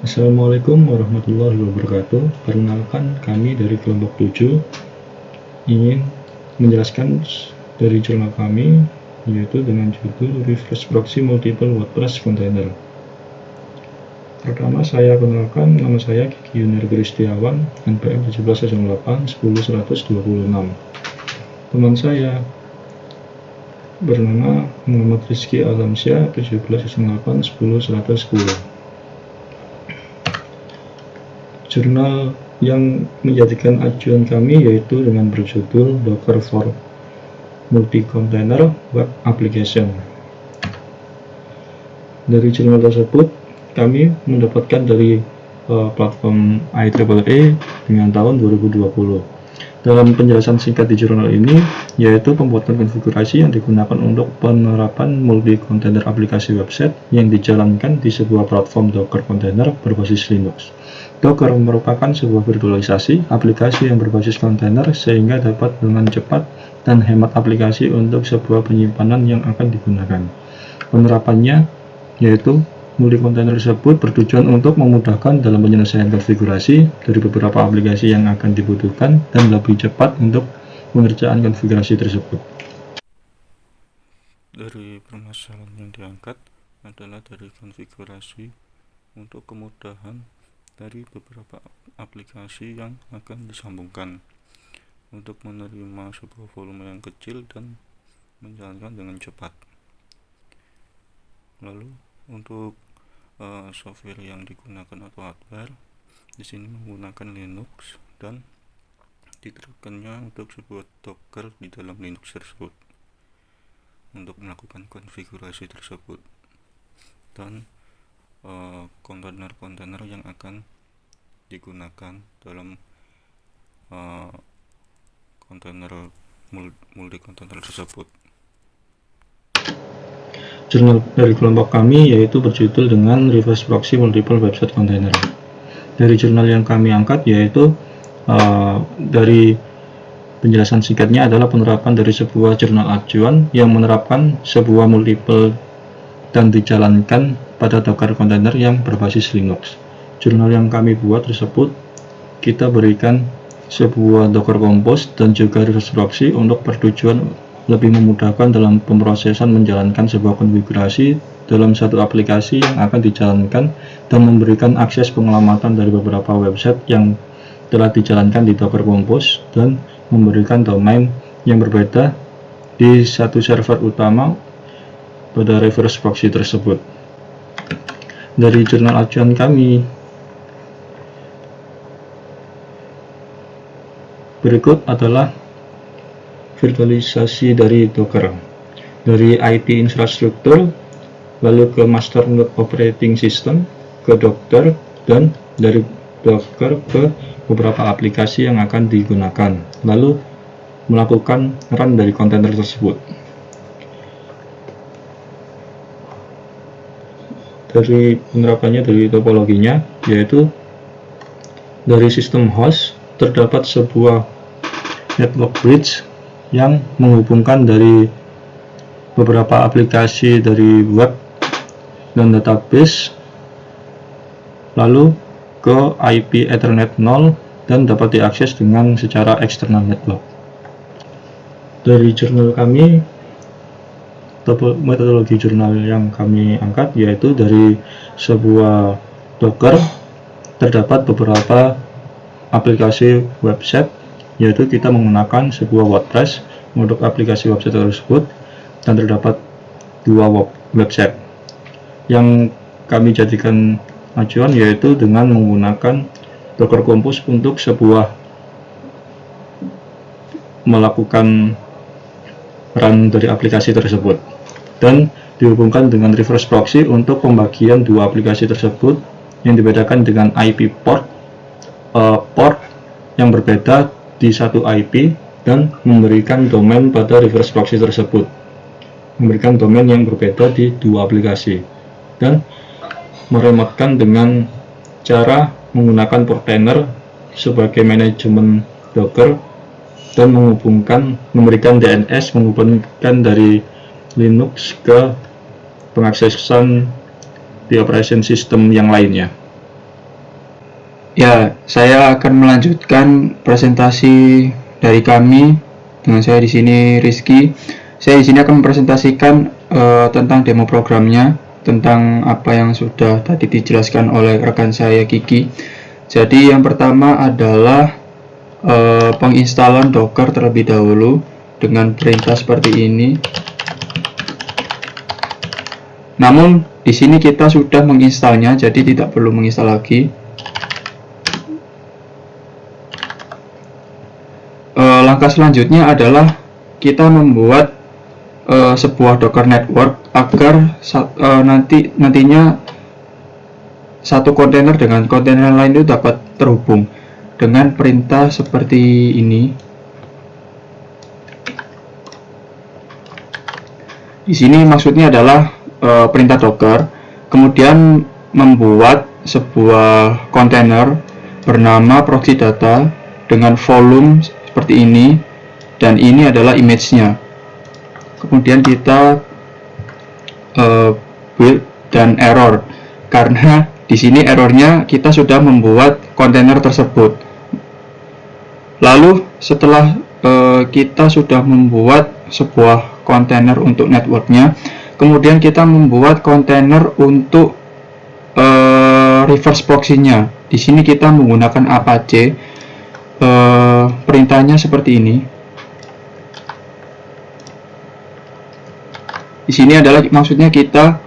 Assalamualaikum warahmatullahi wabarakatuh. Perkenalkan, kami dari kelompok 7 ingin menjelaskan dari jurnal kami, yaitu dengan judul Reverse Proxy Multiple WordPress Container. Pertama saya kenalkan, nama saya Kiki Yunir Kristiawan, NPM 1708 10126. Teman saya bernama Muhammad Rizky Alamsyah 1708 10110. Jurnal yang menjadikan acuan kami yaitu dengan berjudul Docker for Multi-Container Web Application. Dari jurnal tersebut kami mendapatkan dari platform IEEE dengan tahun 2020. Dalam penjelasan singkat di jurnal ini, yaitu pembuatan konfigurasi yang digunakan untuk penerapan multi-container aplikasi website yang dijalankan di sebuah platform Docker container berbasis Linux. Docker merupakan sebuah virtualisasi aplikasi yang berbasis kontainer sehingga dapat dengan cepat dan hemat aplikasi untuk sebuah penyimpanan yang akan digunakan. Penerapannya yaitu multi-container tersebut bertujuan untuk memudahkan dalam penyelesaian konfigurasi dari beberapa aplikasi yang akan dibutuhkan dan lebih cepat untuk pengerjaan konfigurasi tersebut. Dari permasalahan yang diangkat adalah dari konfigurasi untuk kemudahan dari beberapa aplikasi yang akan disambungkan untuk menerima sebuah volume yang kecil dan menjalankan dengan cepat. Lalu untuk software yang digunakan atau hardware di sini menggunakan Linux dan diterapkannya untuk sebuah Docker di dalam Linux tersebut untuk melakukan konfigurasi tersebut dan kontainer-kontainer yang akan digunakan dalam kontainer multi-kontainer tersebut. Jurnal dari kelompok kami yaitu berjudul dengan Reverse Proxy Multiple Website Container. Dari jurnal yang kami angkat yaitu dari penjelasan singkatnya adalah penerapan dari sebuah jurnal acuan yang menerapkan sebuah multiple dan dijalankan pada Docker container yang berbasis Linux. Jurnal yang kami buat tersebut kita berikan sebuah Docker Compose dan juga Reverse Proxy untuk bertujuan lebih memudahkan dalam pemrosesan menjalankan sebuah konfigurasi dalam satu aplikasi yang akan dijalankan dan memberikan akses penyelamatan dari beberapa website yang telah dijalankan di Docker Compose dan memberikan domain yang berbeda di satu server utama pada reverse proxy tersebut. Dari jurnal acuan kami, berikut adalah virtualisasi dari Docker dari IT infrastruktur, lalu ke master node operating system, ke Docker, dan dari Docker ke beberapa aplikasi yang akan digunakan, lalu melakukan run dari kontainer tersebut. Dari penerapannya dari topologinya yaitu dari sistem host terdapat sebuah network bridge yang menghubungkan dari beberapa aplikasi dari web dan database lalu ke IP Ethernet 0 dan dapat diakses dengan secara eksternal network. Dari jurnal kami, metodologi jurnal yang kami angkat yaitu dari sebuah Docker terdapat beberapa aplikasi website, yaitu kita menggunakan sebuah WordPress untuk aplikasi website tersebut dan terdapat dua website yang kami jadikan acuan yaitu dengan menggunakan Docker Compose untuk sebuah melakukan run dari aplikasi tersebut dan dihubungkan dengan reverse proxy untuk pembagian dua aplikasi tersebut yang dibedakan dengan IP port yang berbeda di satu IP dan memberikan domain pada reverse proxy tersebut, memberikan domain yang berbeda di dua aplikasi dan meremotekan dengan cara menggunakan Portainer sebagai manajemen Docker dan memberikan DNS menghubungkan dari Linux ke pengaksesan di operation system yang lainnya. Ya, saya akan melanjutkan presentasi dari kami dengan saya di sini Rizky. Saya di sini akan mempresentasikan tentang demo programnya, tentang apa yang sudah tadi dijelaskan oleh rekan saya Kiki. Jadi yang pertama adalah penginstalan Docker terlebih dahulu dengan perintah seperti ini. Namun di sini kita sudah menginstalnya, jadi tidak perlu menginstal lagi. Langkah selanjutnya adalah kita membuat sebuah Docker network agar nantinya satu kontainer dengan kontainer lain itu dapat terhubung dengan perintah seperti ini. Di sini maksudnya adalah perintah Docker, kemudian membuat sebuah kontainer bernama proxy data dengan volume seperti ini, dan ini adalah image-nya. Kemudian kita build dan error, karena di sini errornya kita sudah membuat kontainer tersebut. Lalu setelah kita sudah membuat sebuah kontainer untuk networknya, kemudian kita membuat kontainer untuk reverse proxy-nya. Di sini kita menggunakan Apache. Perintahnya seperti ini. Di sini adalah maksudnya kita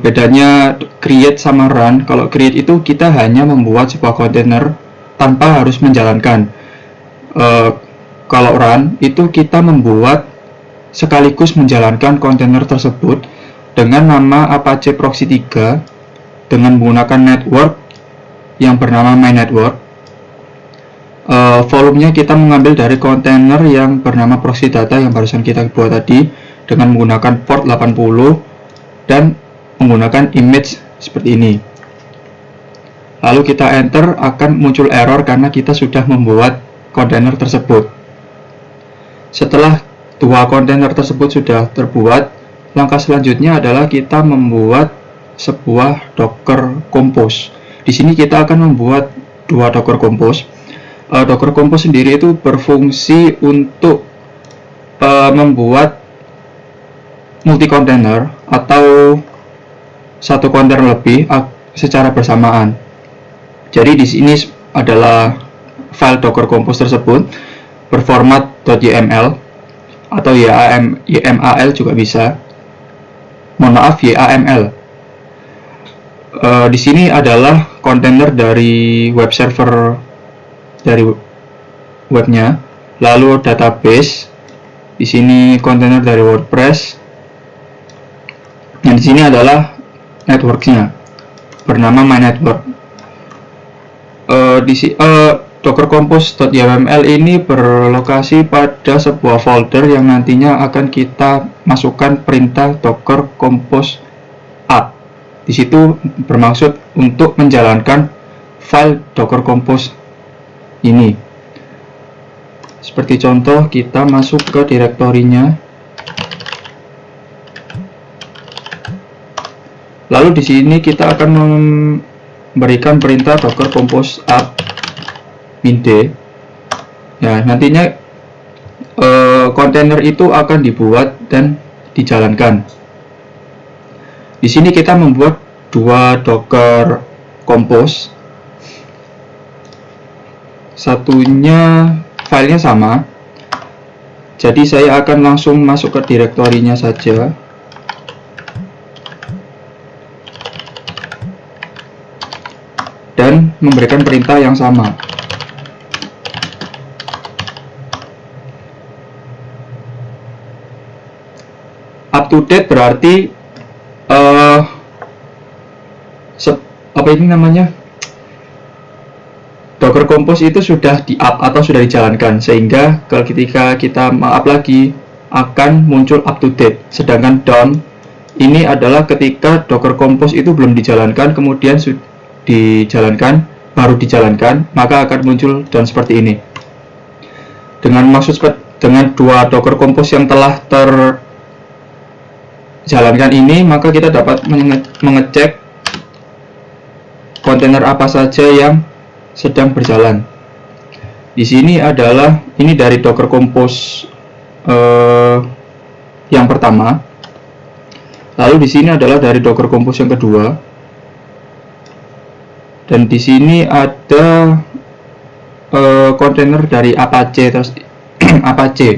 bedanya create sama run. Kalau create itu kita hanya membuat sebuah kontainer tanpa harus menjalankan. Kalau run itu kita membuat sekaligus menjalankan kontainer tersebut dengan nama Apache Proxy 3 dengan menggunakan network yang bernama my network. Volumenya kita mengambil dari kontainer yang bernama proxy data yang barusan kita buat tadi dengan menggunakan port 80 dan menggunakan image seperti ini. Lalu kita enter, akan muncul error karena kita sudah membuat kontainer tersebut. Setelah dua kontainer tersebut sudah terbuat, langkah selanjutnya adalah kita membuat sebuah Docker Compose. Di sini kita akan membuat dua Docker Compose. Docker Compose sendiri itu berfungsi untuk membuat multi kontainer atau satu kontainer lebih secara bersamaan. Jadi di sini adalah file Docker Compose tersebut berformat .yml atau YAML juga bisa. Mohon maaf, YAML. Di sini adalah kontainer dari web server dari webnya, lalu database, di sini kontainer dari WordPress, dan di sini adalah networknya bernama my network. Docker Compose.yml ini berlokasi pada sebuah folder yang nantinya akan kita masukkan perintah Docker Compose app. Di situ bermaksud untuk menjalankan file Docker Compose ini. Seperti contoh, kita masuk ke direktorinya. Lalu di sini kita akan memberikan perintah Docker Compose app -d. Ya, nantinya kontainer itu akan dibuat dan dijalankan. Di sini kita membuat dua Docker Compose. Satunya filenya sama, jadi saya akan langsung masuk ke direktorinya saja. Dan memberikan perintah yang sama. Up to date berarti apa ini namanya? Docker Compose itu sudah di-up atau sudah dijalankan, sehingga ketika kita up lagi akan muncul up to date. Sedangkan down ini adalah ketika Docker Compose itu belum dijalankan, kemudian dijalankan, baru dijalankan, maka akan muncul down seperti ini. Dengan dua Docker Compose yang telah terjalankan ini, maka kita dapat mengecek kontainer apa saja yang sedang berjalan. Di sini adalah ini dari Docker Compose yang pertama. Lalu di sini adalah dari Docker Compose yang kedua. Dan di sini ada kontainer dari Apache Apache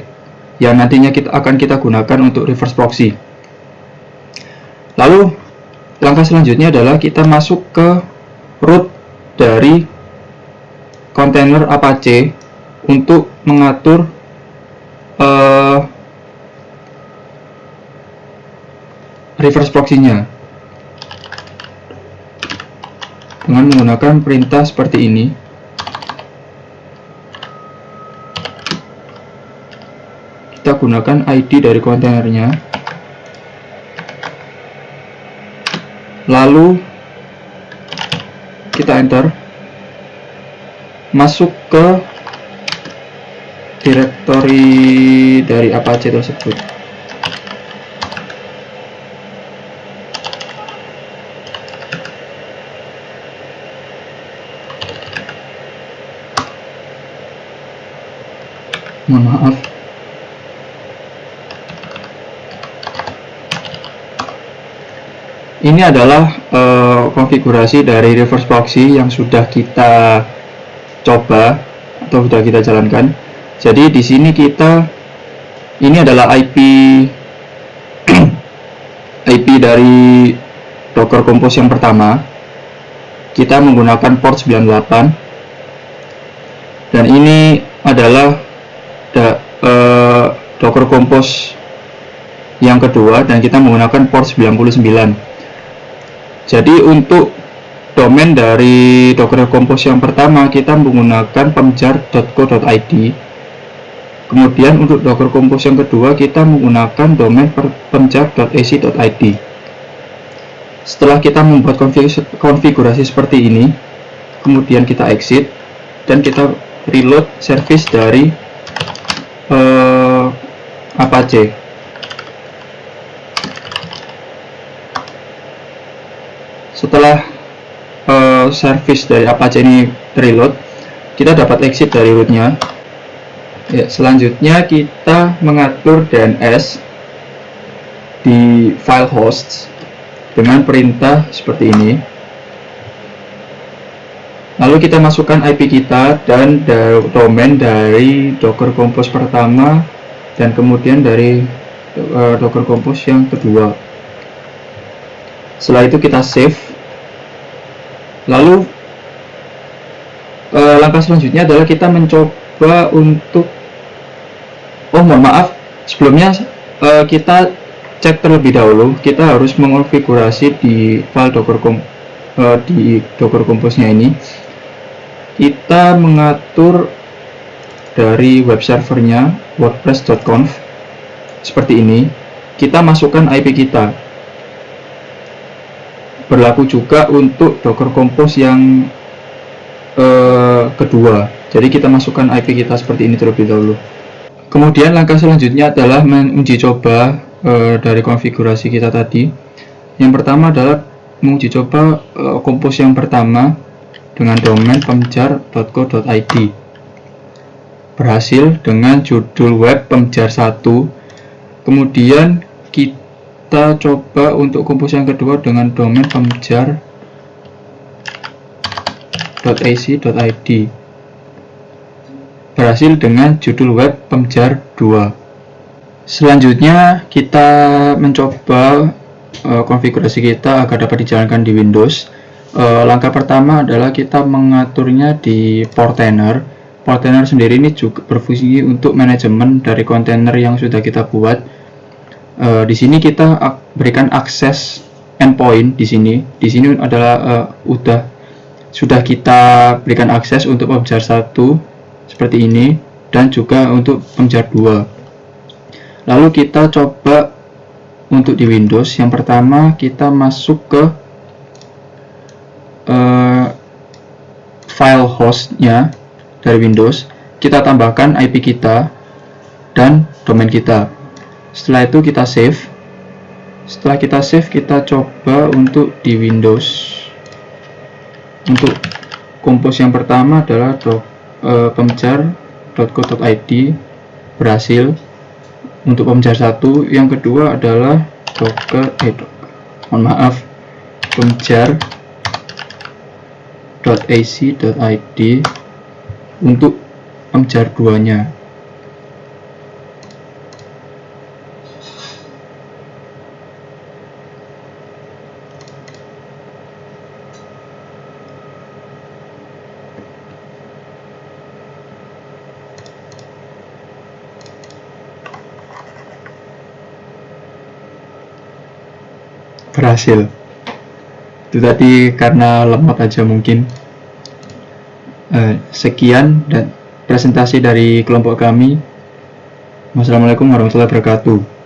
yang nantinya akan kita gunakan untuk reverse proxy. Lalu langkah selanjutnya adalah kita masuk ke root dari kontainer Apache untuk mengatur reverse proxy-nya dengan menggunakan perintah seperti ini. Kita gunakan ID dari kontainernya, lalu kita enter, masuk ke directory dari Apache tersebut. Mohon maaf. Ini adalah konfigurasi dari reverse proxy yang sudah kita coba atau sudah kita jalankan. Jadi di sini ini adalah IP IP dari Docker Compose yang pertama. Kita menggunakan port 98. Dan ini adalah Docker Compose yang kedua dan kita menggunakan port 99. Jadi untuk domain dari Docker Compose yang pertama kita menggunakan pemjar.co.id. Kemudian untuk Docker Compose yang kedua kita menggunakan domain pemjar.ac.id. Setelah kita membuat konfigurasi seperti ini, kemudian kita exit dan kita reload service dari Apache. Setelah service dari Apache ini reload, kita dapat exit dari rootnya. Ya, selanjutnya kita mengatur DNS di file hosts dengan perintah seperti ini. Lalu kita masukkan IP kita dan domain dari Docker Compose pertama dan kemudian dari Docker Compose yang kedua. Setelah itu kita save. Lalu langkah selanjutnya adalah kita mencoba untuk mohon maaf, sebelumnya kita cek terlebih dahulu. Kita harus mengonfigurasi di file di Docker Compose-nya ini. Kita mengatur dari web servernya wordpress.conf seperti ini. Kita masukkan IP kita. Berlaku juga untuk Docker Compose yang kedua. Jadi kita masukkan IP kita seperti ini terlebih dahulu. Kemudian langkah selanjutnya adalah menguji coba dari konfigurasi kita tadi. Yang pertama adalah menguji coba Compose yang pertama dengan domain pemjar.co.id. Berhasil dengan judul web pemjar1. Kemudian kita coba untuk Compose yang kedua dengan domain pemjar.ac.id. Berhasil dengan judul web pemjar2. Selanjutnya kita mencoba konfigurasi kita agar dapat dijalankan di Windows. Langkah pertama adalah kita mengaturnya di Portainer. Portainer sendiri ini juga berfungsi untuk manajemen dari kontainer yang sudah kita buat. Di sini kita berikan akses endpoint di sini. Di sini adalah sudah kita berikan akses untuk pemjar1 seperti ini dan juga untuk pemjar2. Lalu kita coba untuk di Windows. Yang pertama kita masuk ke file hostnya dari Windows. Kita tambahkan IP kita dan domain kita. Setelah itu kita save. Setelah kita save, kita coba untuk di Windows. Untuk kompos yang pertama adalah pemjar.co.id, berhasil. Untuk pemjar 1, yang kedua adalah pemjar.ac.id untuk pemjar 2-nya. Berhasil. Itu tadi karena lemot aja mungkin. Sekian dan presentasi dari kelompok kami. Wassalamualaikum warahmatullahi wabarakatuh.